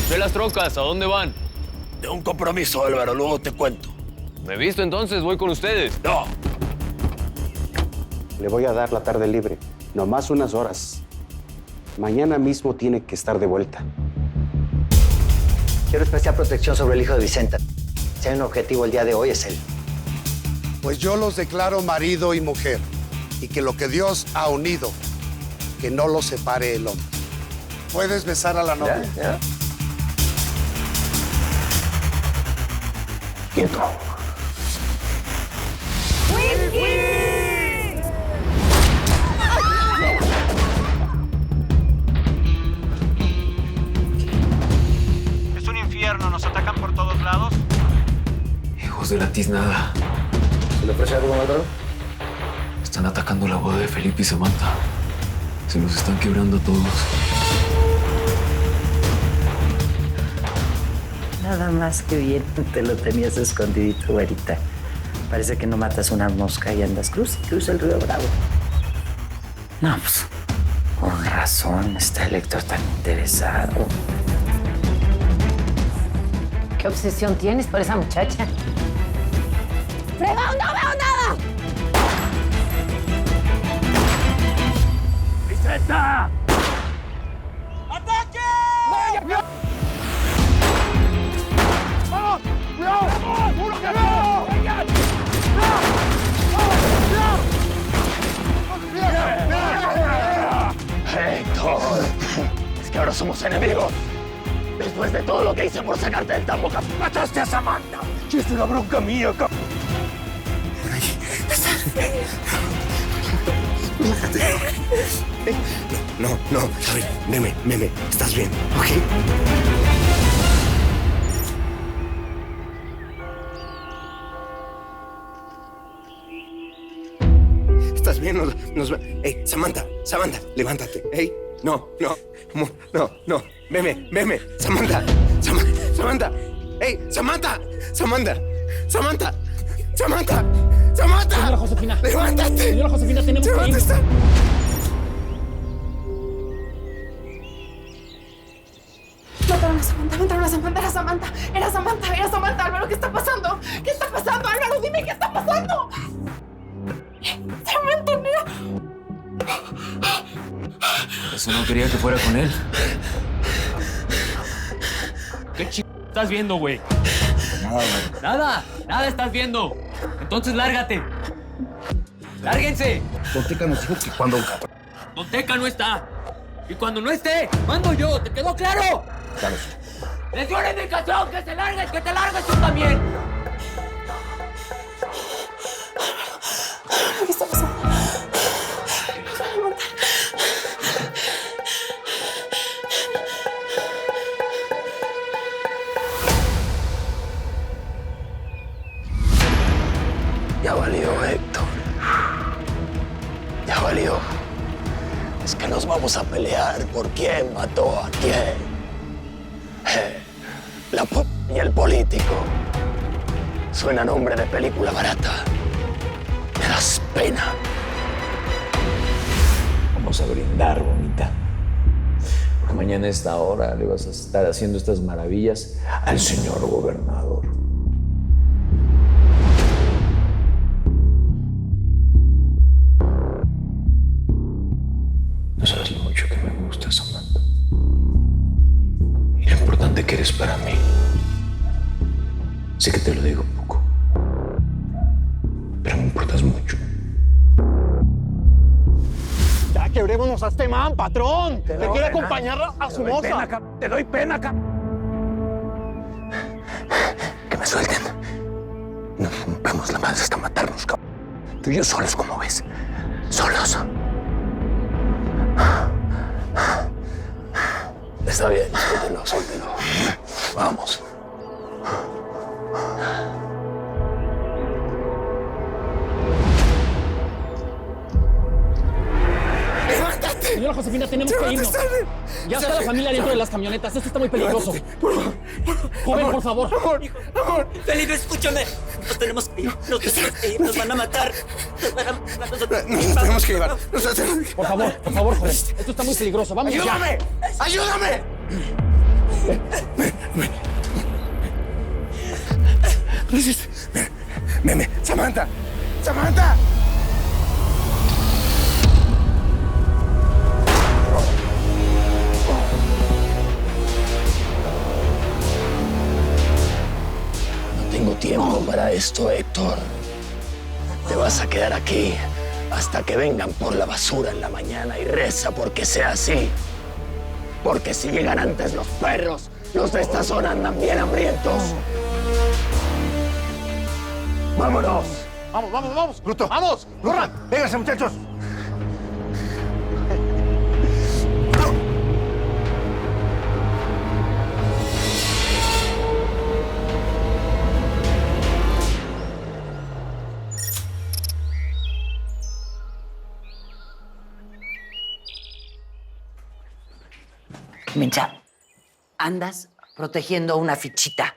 De las trocas, ¿a dónde van? Tengo un compromiso, Álvaro, luego te cuento. Me he visto entonces, voy con ustedes. No. Le voy a dar la tarde libre, nomás unas horas. Mañana mismo tiene que estar de vuelta. Quiero especial protección sobre el hijo de Vicenta. Si hay un objetivo el día de hoy, es él. Pues yo los declaro marido y mujer, y que lo que Dios ha unido, que no lo separe el hombre. Puedes besar a la novia. ¿Ya? Quieto. Es un infierno, nos atacan por todos lados. Hijos de la tiznada. ¿Se le ofrece algo, Álvaro? Están atacando la boda de Felipe y Samantha. Se nos están quebrando a todos. Nada más que bien te lo tenías escondidito, güerita. Parece que no matas una mosca y andas cruza el río Bravo. No, pues, con razón está el lector tan interesado. ¿Qué obsesión tienes por esa muchacha? ¡Fregón, no veo nada! ¡Vicenta! ¡Héctor! Es que ahora somos enemigos. Después de todo lo que hice por sacarte del tambo, mataste a Samantha. Y es una bronca mía, No, a ver, meme, estás bien, ¿ok? ¿Estás bien? Ey, Samantha, levántate. Ey, no, meme, Samantha. Ey, Samantha. Señora Josefina. Levántate. Señora Josefina, tenemos que ¿Dónde irnos. está? Mataron a Samantha, era Samantha, Álvaro, ¿qué está pasando? ¿Qué está pasando, Álvaro? Dime, ¿qué está pasando? Samantha, no. Eso no quería que fuera con él. ¿Qué estás viendo, güey? Nada estás viendo. Entonces lárgate. ¡Lárguense! Tonteca nos dijo que cuando... Tonteca no está. Y cuando no esté, mando yo. ¿Te quedó claro? Claro. ¡Les dio una indicación! ¡Que te largues tú también! ¿Qué está pasando? Ya valió, Héctor. Ya valió. Es que nos vamos a pelear por quién mató a quién. La y el político. Suena nombre de película barata. Me das pena. Vamos a brindar, bonita. Porque mañana a esta hora le vas a estar haciendo estas maravillas al señor gobernador. No sabes lo mucho que me gusta, Samantha. Y lo importante que eres para mí. Sé que te lo digo poco, pero me importas mucho. Ya quebrémonos a este man, patrón. Te quiere acompañar a su moza. Te doy pena, acá. Que me suelten. Nos rompemos la madre hasta matarnos, cabrón. Tú y yo solos, como ves. Solos. Está bien, suéltelo. Vamos. ¡Levántate! Señora Josefina, tenemos que irnos. Ya está la familia dentro de las camionetas. Esto está muy peligroso. Joven, por favor. Amor. Felipe, escúchame. Nos tenemos que ir. Nos van a matar. Nos tenemos que llevar. Por favor, joven. Esto está muy peligroso. Vamos ya. ¡Ayúdame! Meme, Samantha. Samantha. No tengo tiempo para esto, Héctor. Te vas a quedar aquí hasta que vengan por la basura en la mañana y reza porque sea así. Porque si llegan antes los perros, los de esta zona andan bien hambrientos. ¡Vámonos! Vamos, Bruto. ¡Vamos! ¡Corran! ¡Vénganse, muchachos! Mencha, andas protegiendo a una fichita.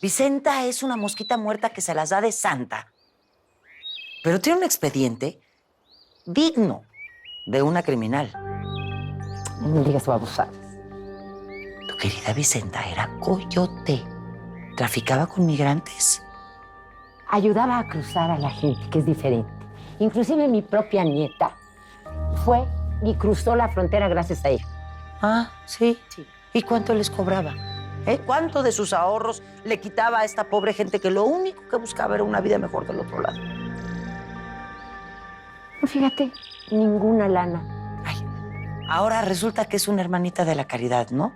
Vicenta es una mosquita muerta que se las da de santa. Pero tiene un expediente digno de una criminal. No me digas babosadas. Tu querida Vicenta era coyote. Traficaba con migrantes. Ayudaba a cruzar a la gente, que es diferente. Inclusive mi propia nieta fue y cruzó la frontera gracias a ella. Ah, ¿sí? Sí. ¿Y cuánto les cobraba? ¿Cuánto de sus ahorros le quitaba a esta pobre gente que lo único que buscaba era una vida mejor del otro lado? Pues fíjate, ninguna lana. Ay, ahora resulta que es una hermanita de la caridad, ¿no?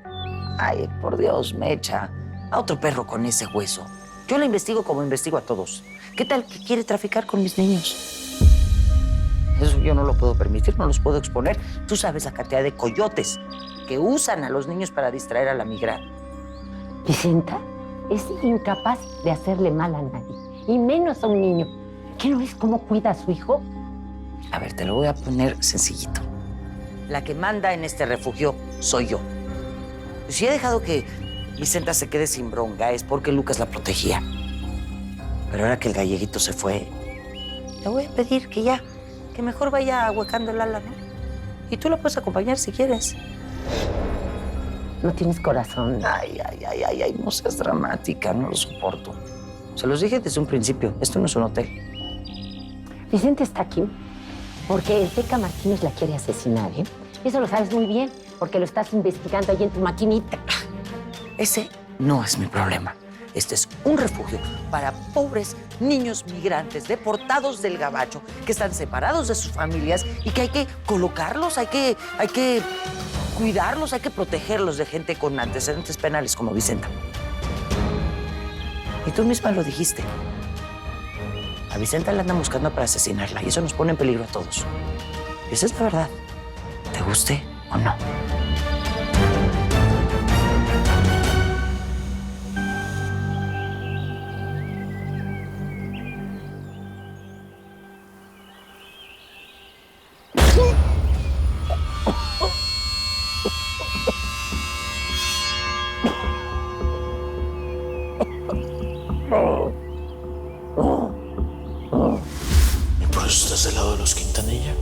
Ay, por Dios, Mecha. A otro perro con ese hueso. Yo la investigo como investigo a todos. ¿Qué tal que quiere traficar con mis niños? Eso yo no lo puedo permitir, no los puedo exponer. Tú sabes la cantidad de coyotes que usan a los niños para distraer a la migra. Vicenta es incapaz de hacerle mal a nadie, y menos a un niño. ¿Qué no ves cómo cuida a su hijo? A ver, te lo voy a poner sencillito. La que manda en este refugio soy yo. Si he dejado que Vicenta se quede sin bronca es porque Lucas la protegía. Pero ahora que el galleguito se fue, le voy a pedir que mejor vaya ahuecando el ala, ¿no? Y tú la puedes acompañar si quieres. No tienes corazón. Ay, no seas dramática, no lo soporto. Se los dije desde un principio, esto no es un hotel. Vicente está aquí porque el Teca Martínez la quiere asesinar, ¿eh? Eso lo sabes muy bien, porque lo estás investigando ahí en tu maquinita. Ese no es mi problema. Este es un refugio para pobres niños migrantes deportados del Gabacho que están separados de sus familias y que hay que colocarlos, hay que cuidarlos, hay que protegerlos de gente con antecedentes penales como Vicenta. Y tú misma lo dijiste. A Vicenta la andan buscando para asesinarla y eso nos pone en peligro a todos. Y esa es la verdad, te guste o no. ¿Y por eso estás del lado de los Quintanilla?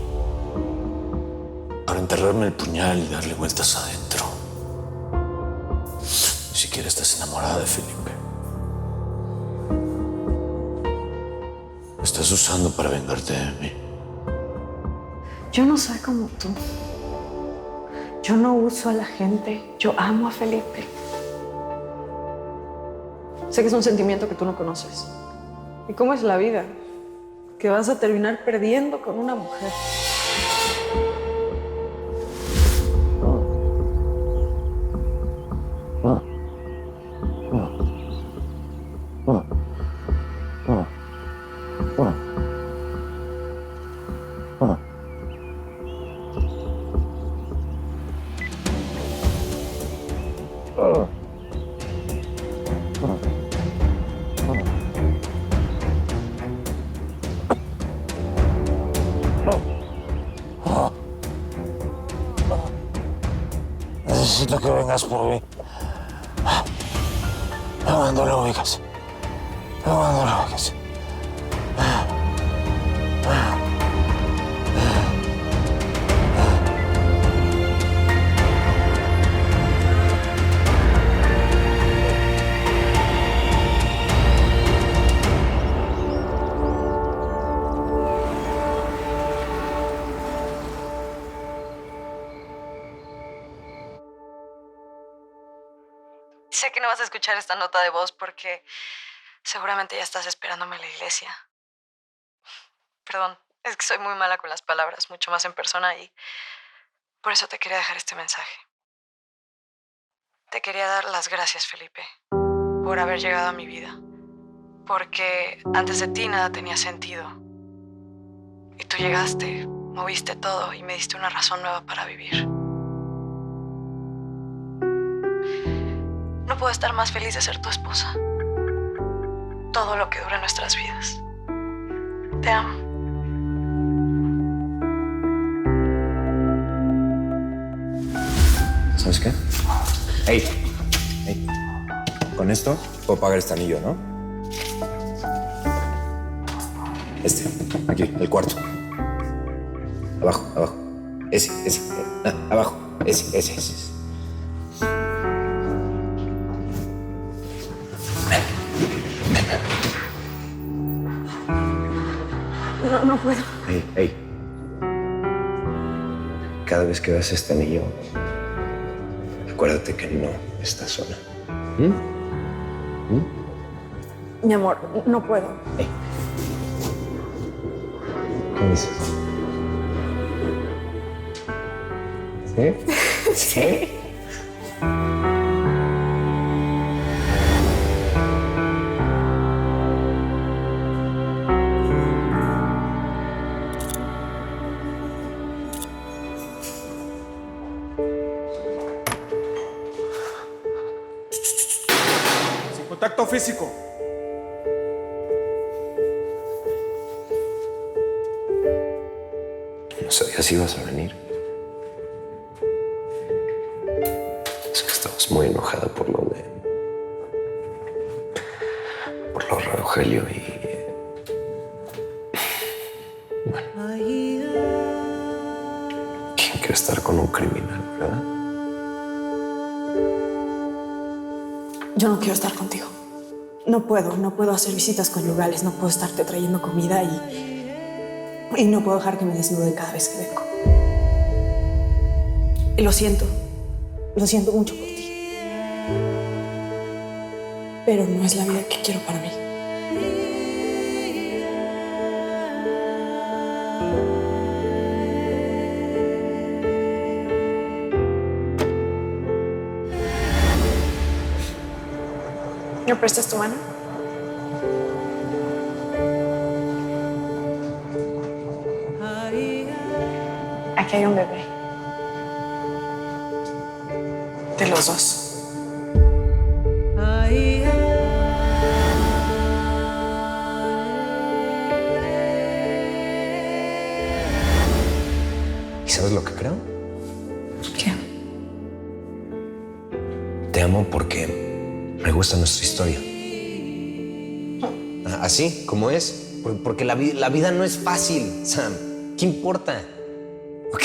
Para enterrarme el puñal y darle vueltas adentro. Ni siquiera estás enamorada de Felipe. Me estás usando para vengarte de mí. Yo no soy como tú. Yo no uso a la gente. Yo amo a Felipe. Sé que es un sentimiento que tú no conoces. ¿Y cómo es la vida? Que vas a terminar perdiendo con una mujer. Necesito que vengas por mí. Cuando lo ubicas. Cuando lo ubicas. Sé que no vas a escuchar esta nota de voz porque seguramente ya estás esperándome en la iglesia. Perdón, es que soy muy mala con las palabras, mucho más en persona y por eso te quería dejar este mensaje. Te quería dar las gracias, Felipe, por haber llegado a mi vida. Porque antes de ti nada tenía sentido. Y tú llegaste, moviste todo y me diste una razón nueva para vivir. No puedo estar más feliz de ser tu esposa. Todo lo que dure en nuestras vidas. Te amo. ¿Sabes qué? ¡Ey! ¡Ey! Con esto puedo pagar este anillo, ¿no? Este, aquí, el cuarto. Abajo, abajo. Ese. Abajo. Ese. No puedo. Ey. Cada vez que veas este anillo, acuérdate que no estás sola. Mi amor, no puedo. ¿Qué dices? ¿Sí? Sí. Sin contacto físico. No sabía si ibas a venir. Es que estabas muy enojada por lo de Rogelio y... Bueno. ¿Quién quiere estar con un criminal, verdad? Yo no quiero estar contigo. No puedo hacer visitas conyugales, no puedo estarte trayendo comida y no puedo dejar que me desnuden cada vez que vengo. Y lo siento mucho por ti. Pero no es la vida que quiero para mí. ¿Me prestas tu mano? Aquí hay un bebé. De los dos. ¿Y sabes lo que creo? ¿Qué? Te amo porque me gusta nuestra historia. Así como es. Porque la vida no es fácil, Sam. ¿Qué importa? ¿Ok?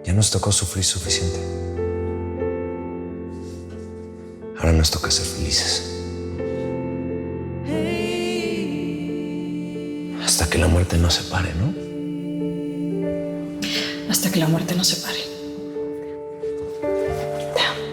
Ya nos tocó sufrir suficiente. Ahora nos toca ser felices. Hasta que la muerte nos separe, ¿no? Hasta que la muerte nos separe. Te amo.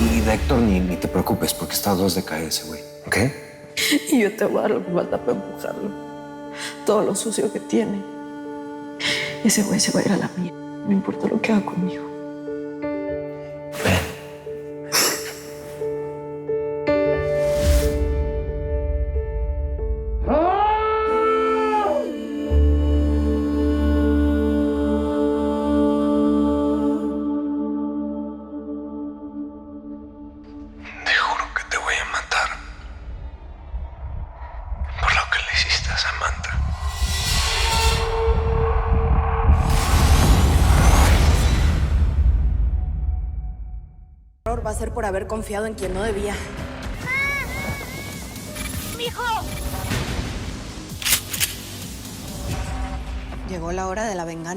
Y de Héctor ni te preocupes, porque está a 2 de caer ese güey, ¿ok? Y yo te voy a dar lo que falta para empujarlo. Todo lo sucio que tiene. Ese güey se va a ir a la mierda. No importa lo que haga conmigo. Te juro que te voy a matar por lo que le hiciste a Samantha. El error va a ser por haber confiado en quien no debía. ¡Mijo! Llegó la hora de la venganza.